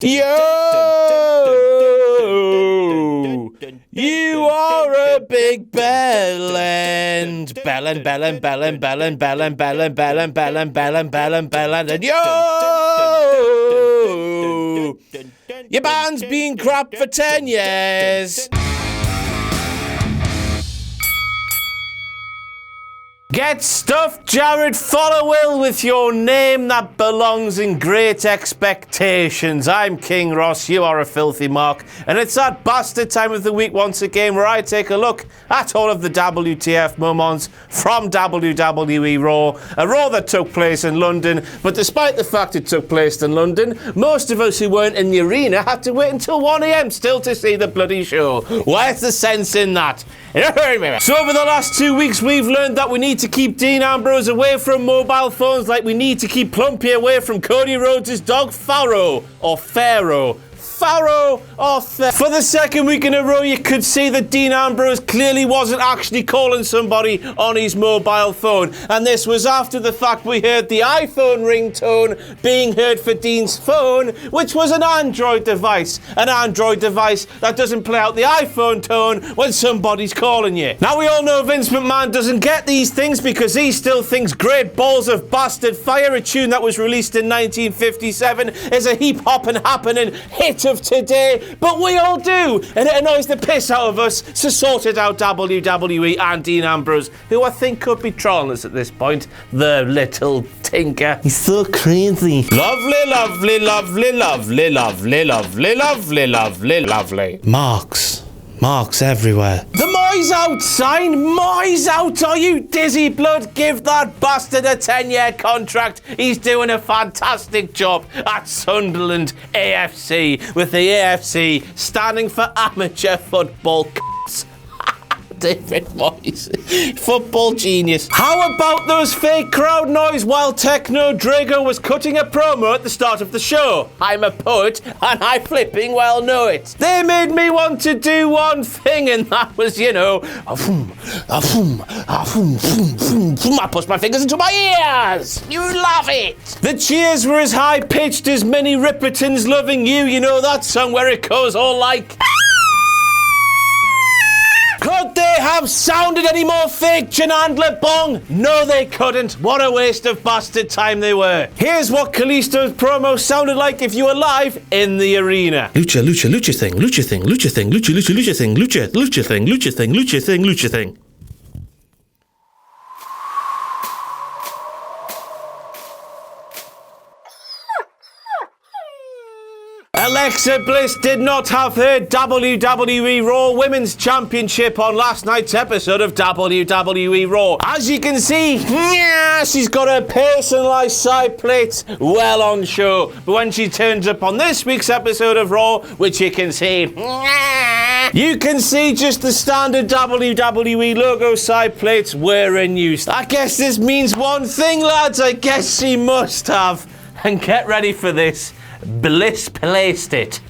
Yo! You are a big bellend. Bellend, bellend, bellend, bellend, bellend, bellend, bellend, bellend, bellend, bellend, bellend, and yo! Your band's been crap for 10 years. Get stuffed, Jared. Follow Will with your name that belongs in Great Expectations. I'm King Ross, you are a filthy mark, and it's that bastard time of the week once again where I take a look at all of the WTF moments from WWE RAW, a Raw that took place in London, but despite the fact it took place in London, most of us who weren't in the arena had to wait until 1 a.m. still to see the bloody show. Where's the sense in that? So over the last 2 weeks, we've learned that we need to keep Dean Ambrose away from mobile phones like we need to keep Plumpy away from Cody Rhodes' dog Pharaoh, or Pharaoh. Pharaoh or For the second week in a row, you could see that Dean Ambrose clearly wasn't actually calling somebody on his mobile phone. And this was after the fact we heard the iPhone ringtone being heard for Dean's phone, which was an Android device. An Android device that doesn't play out the iPhone tone when somebody's calling you. Now, we all know Vince McMahon doesn't get these things because he still thinks Great Balls of Bastard Fire, a tune that was released in 1957, is a heap-hopping happening hit of today, but we all do, and it annoys the piss out of us, so sort it out, WWE and Dean Ambrose, who I think could be trolling us at this point, the little tinker. He's so crazy. Lovely, lovely, lovely, lovely, lovely, lovely, lovely, lovely, lovely. Marks everywhere. The Moy's out sign! Moy's out! Are you dizzy, blood? Give that bastard a 10-year contract. He's doing a fantastic job at Sunderland AFC, with the AFC standing for amateur football. David Moyes. Football genius. How about those fake crowd noise while Techno Drago was cutting a promo at the start of the show? I'm a poet and I flipping well know it. They made me want to do one thing, and that was, you know, I pushed my fingers into my ears. You love it. The cheers were as high pitched as Minnie Riperton's Loving You. You know that song where it goes all like... Could they have sounded any more fake, Janandler Bong? No, they couldn't. What a waste of bastard time they were. Here's what Kalisto's promo sounded like if you were live in the arena. Lucha, lucha, lucha thing, lucha thing, lucha thing, lucha, lucha, lucha thing, lucha, lucha thing, lucha thing, lucha thing, lucha thing. Alexa Bliss did not have her WWE RAW Women's Championship on last night's episode of WWE RAW. As you can see, she's got her personalised side plates well on show. But when she turns up on this week's episode of Raw, which you can see, you can see just the standard WWE logo side plates were in use. I guess this means one thing, lads. I guess she must have. And get ready for this. Bliss placed it.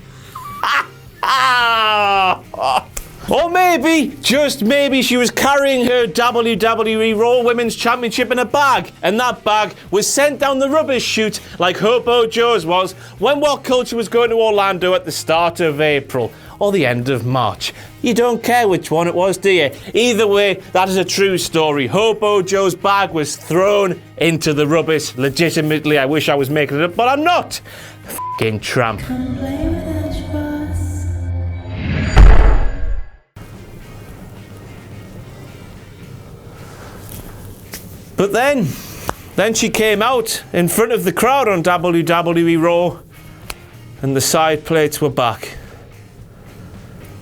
Or maybe, just maybe, she was carrying her WWE RAW Women's Championship in a bag, and that bag was sent down the rubbish chute like Hobo Joe's was when WhatCulture was going to Orlando at the start of April or the end of March. You don't care which one it was, do you? Either way, that is a true story. Hobo Joe's bag was thrown into the rubbish. Legitimately, I wish I was making it up, but I'm not. F***ing tramp. But then she came out in front of the crowd on WWE RAW, and the side plates were back.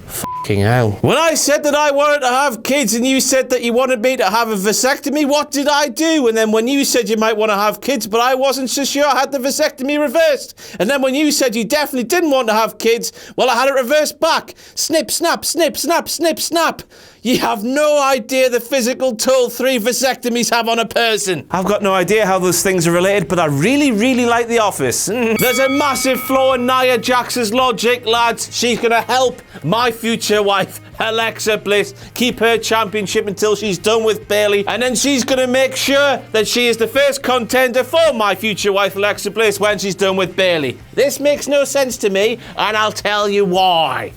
Fucking hell. When I said that I wanted to have kids and you said that you wanted me to have a vasectomy, what did I do? And then when you said you might want to have kids, but I wasn't so sure, I had the vasectomy reversed. And then when you said you definitely didn't want to have kids, well, I had it reversed back. Snip, snap, snip, snap, snip, snap. You have no idea the physical toll 3 vasectomies have on a person. I've got no idea how those things are related, but I really, really like The Office. There's a massive flaw in Nia Jax's logic, lads. She's gonna help my future wife, Alexa Bliss, keep her championship until she's done with Bayley, and then she's gonna make sure that she is the first contender for my future wife, Alexa Bliss, when she's done with Bayley. This makes no sense to me, and I'll tell you why.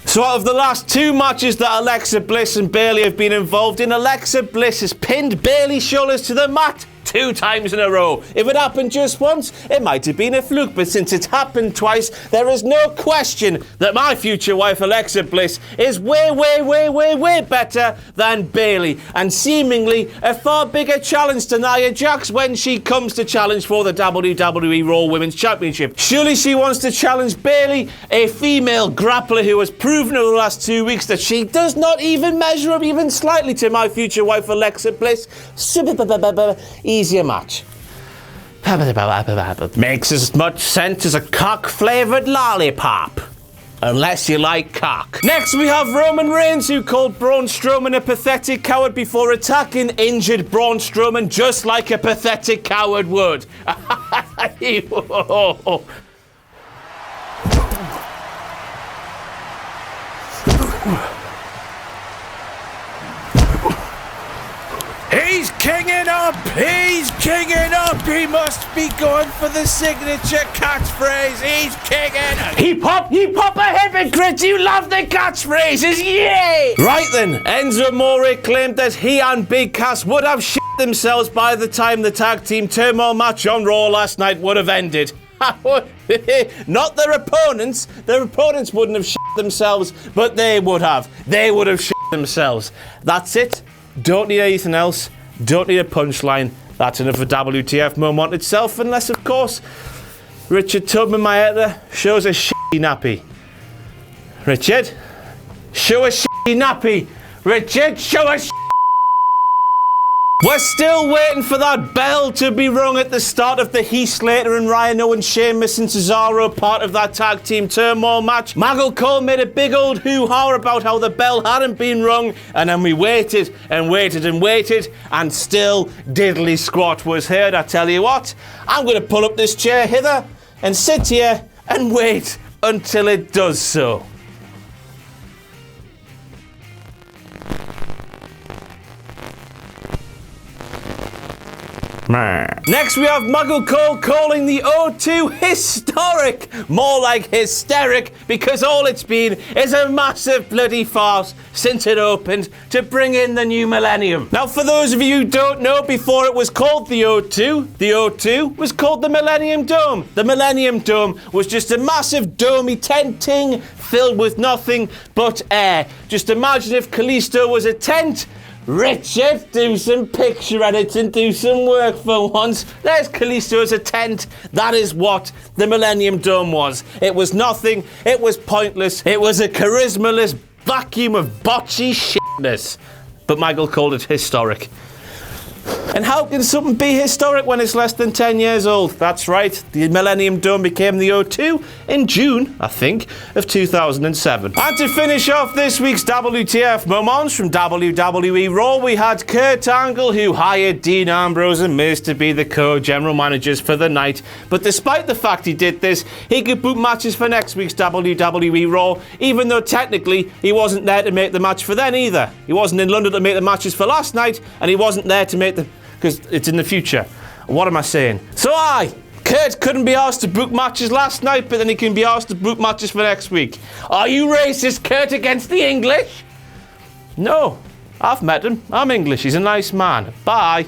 So out of the last 2 matches that Alexa Bliss and Bayley have been involved in, Alexa Bliss has pinned Bayley's shoulders to the mat 2 times in a row. If it happened just once, it might have been a fluke, but since it's happened twice, there is no question that my future wife, Alexa Bliss, is way, way, way, way, way better than Bayley, and seemingly a far bigger challenge to Nia Jax when she comes to challenge for the WWE RAW Women's Championship. Surely she wants to challenge Bayley, a female grappler who has proven over the last 2 weeks that she does not even measure up even slightly to my future wife, Alexa Bliss. Easier match. Makes as much sense as a cock-flavoured lollipop. Unless you like cock. Next we have Roman Reigns, who called Braun Strowman a pathetic coward before attacking injured Braun Strowman just like a pathetic coward would. He's kinging up! He's kinging up! He must be going for the signature catchphrase! He's kinging up! He pop a hypocrite! You love the catchphrases! Yay! Right then, Enzo Amore claimed that he and Big Cass would have shit themselves by the time the tag team turmoil match on Raw last night would have ended. Not their opponents. Their opponents wouldn't have shit themselves, but they would have. They would have shit themselves. That's it. Don't need anything else. Don't need a punchline. That's enough for WTF moment itself, unless, of course, Richard Tubman, my editor, shows a shitty nappy. Richard? Show a shitty nappy. Richard, show a We're still waiting for that bell to be rung at the start of the Heath Slater and Ryan Owens, Sheamus and Cesaro part of that tag team turmoil match. Michael Cole made a big old hoo-ha about how the bell hadn't been rung, and then we waited and waited and waited, and still diddly squat was heard. I tell you what, I'm going to pull up this chair hither and sit here and wait until it does so. Next we have Michael Cole calling the O2 historic, more like hysteric, because all it's been is a massive bloody farce since it opened to bring in the new millennium. Now for those of you who don't know, before it was called the O2 was called the Millennium Dome. The Millennium Dome was just a massive domey tent ting filled with nothing but air. Just imagine if Kalisto was a tent. Richard, do some picture editing, do some work for once. There's Kalisto as a tent. That is what the Millennium Dome was. It was nothing. It was pointless. It was a charismaless vacuum of botchy shitness. But Michael called it historic. And how can something be historic when it's less than 10 years old? That's right, the Millennium Dome became the O2 in June, I think, of 2007. And to finish off this week's WTF Moments from WWE RAW, we had Kurt Angle, who hired Dean Ambrose and Miz to be the co-general managers for the night. But despite the fact he did this, he could book matches for next week's WWE RAW, even though technically he wasn't there to make the match for then either. He wasn't in London to make the matches for last night, and he wasn't there to make because it's in the future. What am I saying? So Kurt couldn't be asked to book matches last night, but then he can be asked to book matches for next week. Are you racist, Kurt, against the English? No, I've met him. I'm English. He's a nice man. Bye.